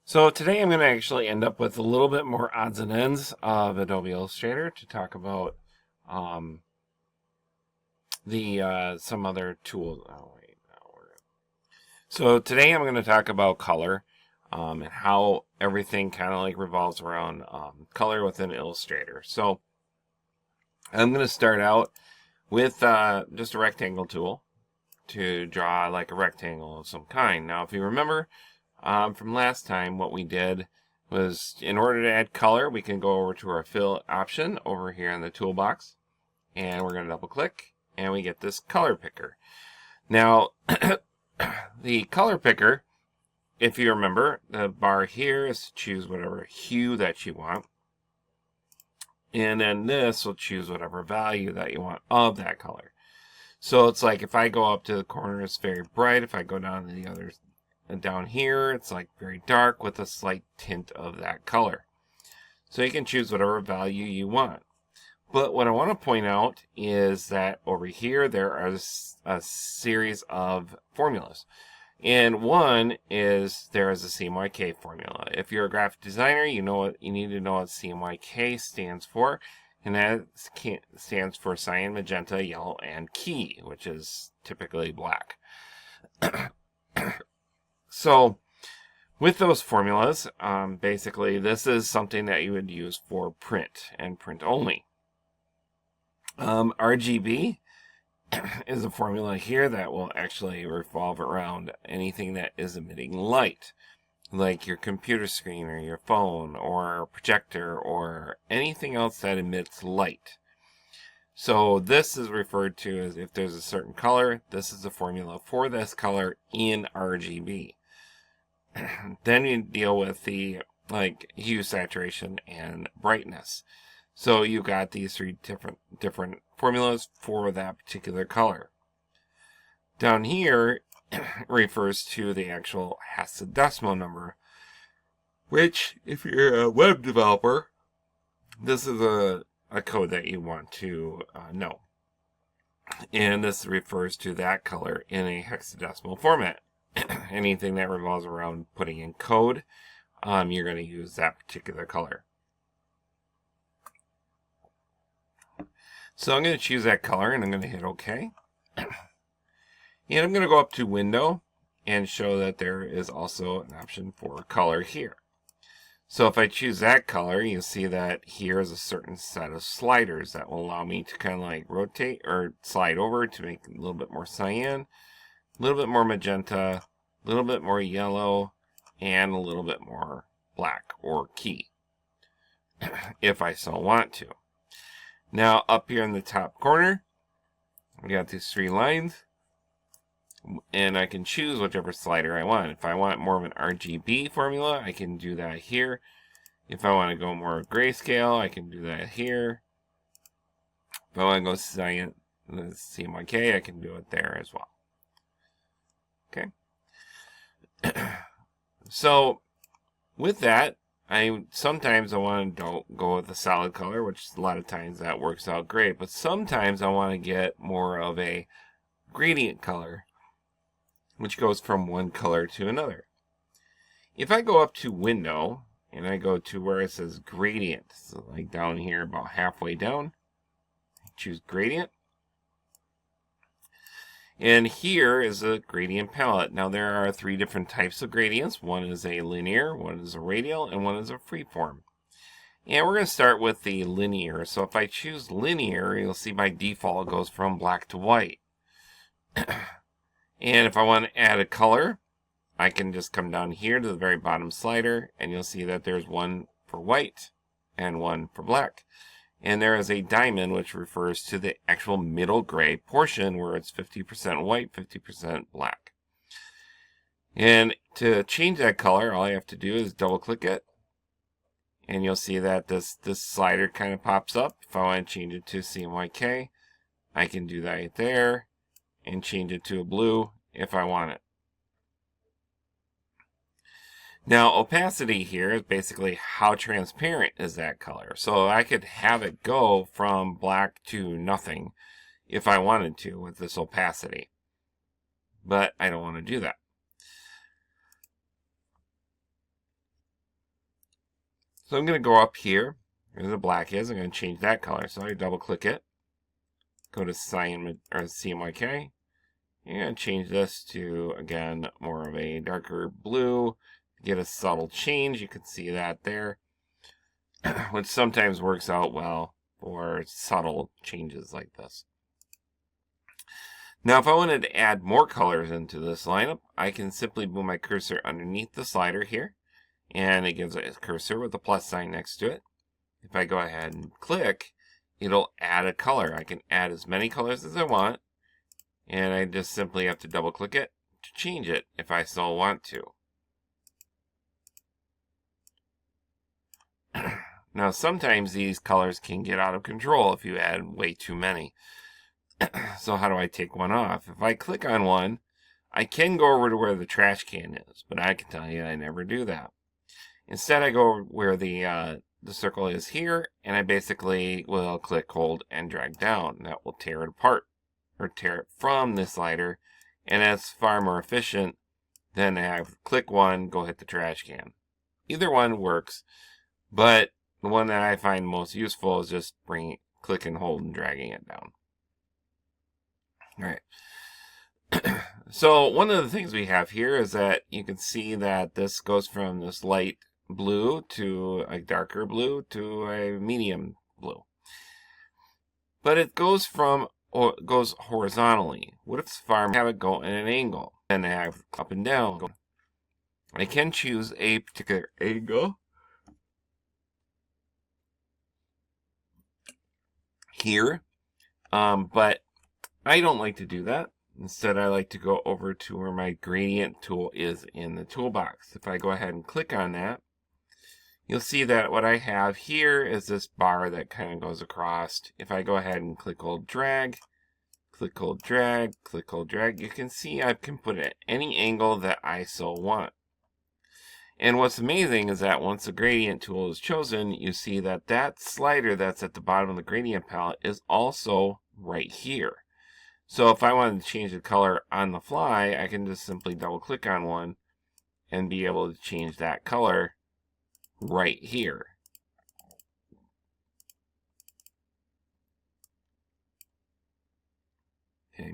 So today I'm going to actually end up with a little bit more odds and ends of Adobe Illustrator to talk about um, the some other tools. Oh wait, no, so today I'm going to talk about color and how everything kind of like revolves around color within Illustrator. So I'm going to start out with just a rectangle tool to draw like a rectangle of some kind. Now, if you remember from last time, what we did was in order to add color, we can go over to our fill option over here in the toolbox, and we're going to double click, and we get this color picker. Now, the color picker, if you remember, the bar here is to choose whatever hue that you want. And then this will choose whatever value that you want of that color. So it's like if I go up to the corner, it's very bright. If I go down to the other, down here, it's like very dark with a slight tint of that color. So you can choose whatever value you want. But what I want to point out is that over here, there are a series of formulas. And one is there is a CMYK formula. If you're a graphic designer, you know what you need to know what CMYK stands for, and that stands for cyan, magenta, yellow, and key, which is typically black. So with those formulas, basically this is something that you would use for print and print only. RGB is a formula here that will actually revolve around anything that is emitting light, like your computer screen or your phone or projector or anything else that emits light. So this is referred to as if there's a certain color, this is the formula for this color in RGB. Then you deal with the like hue, saturation, and brightness. So you got these three different formulas for that particular color. Down here refers to the actual hexadecimal number, which if you're a web developer, this is a code that you want to know. And this refers to that color in a hexadecimal format. Anything that revolves around putting in code, you're going to use that particular color. So I'm going to choose that color and I'm going to hit OK. And I'm going to go up to Window and show that there is also an option for color here. So if I choose that color, you'll see that here is a certain set of sliders that will allow me to kind of like rotate or slide over to make it a little bit more cyan, a little bit more magenta, a little bit more yellow, and a little bit more black or key, if I so want to. Now, up here in the top corner, we got these three lines, and I can choose whichever slider I want. If I want more of an RGB formula, I can do that here. If I want to go more grayscale, I can do that here. If I want to go cyan, CMYK, I can do it there as well. Okay. So, with that, sometimes I want to go with a solid color, which a lot of times that works out great, but sometimes I want to get more of a gradient color, which goes from one color to another. If I go up to Window, and I go to where it says Gradient, so like down here about halfway down, choose Gradient. And here is a gradient palette. Now there are three different types of gradients. One is a linear, one is a radial, and one is a freeform. And we're going to start with the linear. So if I choose linear, you'll see by default it goes from black to white. And if I want to add a color, I can just come down here to the very bottom slider, and you'll see that there's one for white and one for black. And there is a diamond, which refers to the actual middle gray portion where it's 50% white, 50% black. And to change that color, all I have to do is double click it. And you'll see that this slider kind of pops up. If I want to change it to CMYK, I can do that right there and change it to a blue if I want it. Now, opacity here is basically how transparent is that color. So I could have it go from black to nothing if I wanted to with this opacity. But I don't want to do that. So I'm going to go up here where the black is. I'm going to change that color. So I double click it, go to cyan or CMYK. I'm going to change this to, again, more of a darker blue. Get a subtle change. You can see that there, which sometimes works out well for subtle changes like this. Now, if I wanted to add more colors into this lineup, I can simply move my cursor underneath the slider here, and it gives a cursor with a plus sign next to it. If I go ahead and click, it'll add a color. I can add as many colors as I want, and I just simply have to double click it to change it if I so want to. Now, sometimes these colors can get out of control if you add way too many. So how do I take one off? If I click on one, I can go over to where the trash can is, but I can tell you I never do that. Instead, I go where the circle is here, and I basically will click, hold, and drag down. That will tear it apart, or tear it from the slider, and that's far more efficient than to have click one, go hit the trash can. Either one works, but the one that I find most useful is just click and hold and dragging it down. All right. So one of the things we have here is that you can see that this goes from this light blue to a darker blue to a medium blue. But it goes goes horizontally. What if I have it go in an angle and have up and down? I can choose a particular angle here, but I don't like to do that. Instead, I like to go over to where my gradient tool is in the toolbox. If I go ahead and click on that, you'll see that what I have here is this bar that kind of goes across. If I go ahead and click, hold, drag, click, hold, drag, click, hold, drag, you can see I can put it at any angle that I so want. And what's amazing is that once the gradient tool is chosen, you see that that slider that's at the bottom of the gradient palette is also right here. So if I wanted to change the color on the fly, I can just simply double click on one and be able to change that color right here. Okay.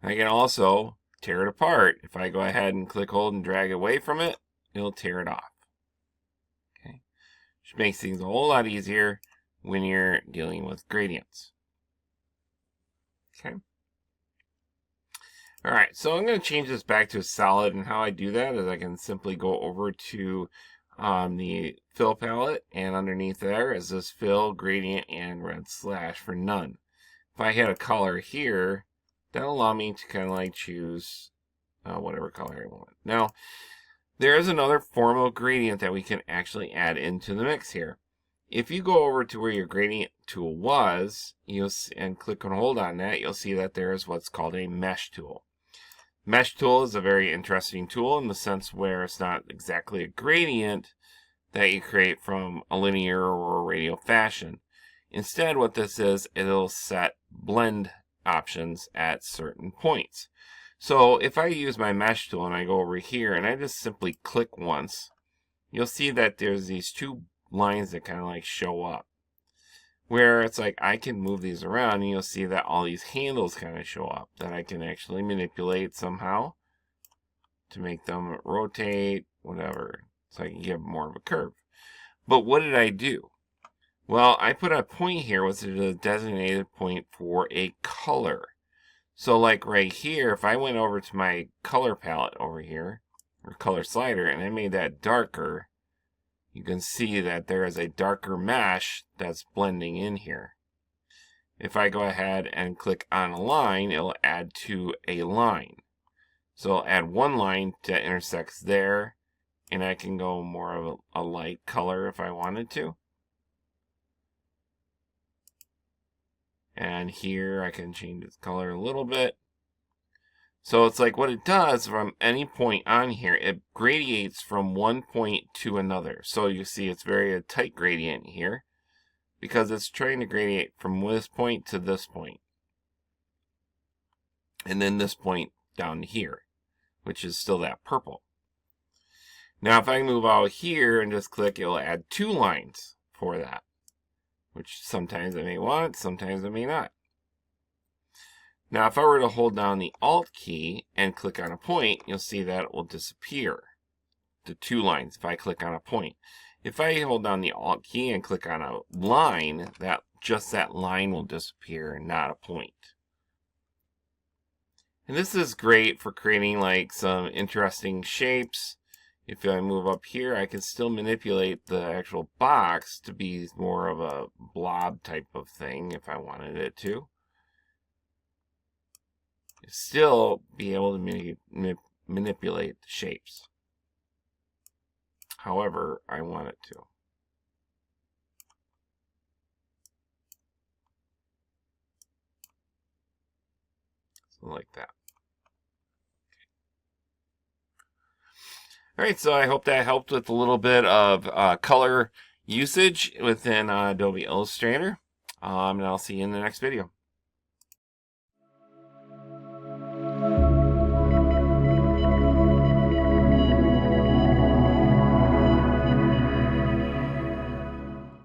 I can also tear it apart. If I go ahead and click, hold, and drag away from it, it'll tear it off. Okay. Which makes things a whole lot easier when you're dealing with gradients. Okay. All right, so I'm going to change this back to a solid, and how I do that is I can simply go over to the fill palette, and underneath there is this fill, gradient, and red slash for none. If I had a color here, that'll allow me to kind of like choose whatever color I want. Now, there is another form of gradient that we can actually add into the mix here. If you go over to where your gradient tool was, and click and hold on that, you'll see that there is what's called a mesh tool. Mesh tool is a very interesting tool in the sense where it's not exactly a gradient that you create from a linear or a radial fashion. Instead, what this is, it'll set blend options at certain points. So if I use my mesh tool and I go over here and I just simply click once, you'll see that there's these two lines that kind of like show up, where it's like I can move these around, and you'll see that all these handles kind of show up that I can actually manipulate somehow to make them rotate, whatever, so I can give more of a curve. But what did I do? Well, I put a point here, which is a designated point for a color. So like right here, if I went over to my color palette over here, or color slider, and I made that darker, you can see that there is a darker mesh that's blending in here. If I go ahead and click on a line, it'll add to a line. So I'll add one line that intersects there, and I can go more of a light color if I wanted to. And here I can change its color a little bit. So it's like what it does from any point on here, it gradiates from one point to another. So you see it's very a tight gradient here because it's trying to gradiate from this point to this point. And then this point down here, which is still that purple. Now, if I move out here and just click, it'll add 2 lines for that, which sometimes I may want, sometimes I may not. Now, if I were to hold down the Alt key and click on a point, you'll see that it will disappear to 2 lines if I click on a point. If I hold down the Alt key and click on a line, just that line will disappear and not a point. And this is great for creating like some interesting shapes. If I move up here, I can still manipulate the actual box to be more of a blob type of thing if I wanted it to. Still be able to manipulate the shapes however I want it to. So like that. All right, so I hope that helped with a little bit of color usage within Adobe Illustrator. And I'll see you in the next video.